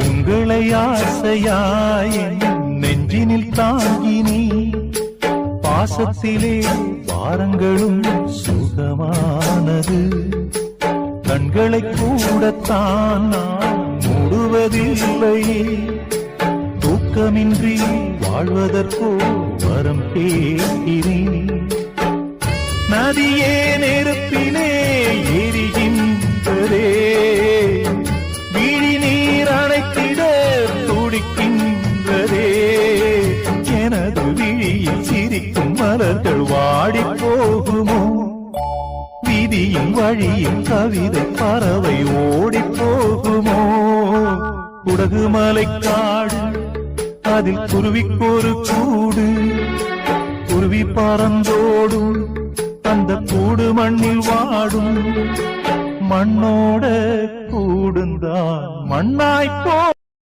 உங்களை ஆசையாய் நெஞ்சினில் தாங்கினே பாசத்திலே வாரங்களும் சுகமானது கண்களை கூடத்தான் நான் மூடுவதில்லையே தூக்கமின்றி வாழ்வதற்கோ வரம் கேட்கிறேன் நதியே நெருப்பிலே எரிகின்றதே விழி நீர் அணைத்திட துடிக்கின்றதே எனது விழியில் சிரிக்கும் மலர்கள் வாடி போகுமோ விதியின் வழியில் கவிதை பறவை ஓடி போகுமோ குடகு மலைக்காடு அதில் குருவிக்கொரு கூடு குருவி பறந்தோடும் அந்த கூடு மண்ணில் வாடும் மண்ணோட கூடுந்தான் மண்ணாய்ப்போ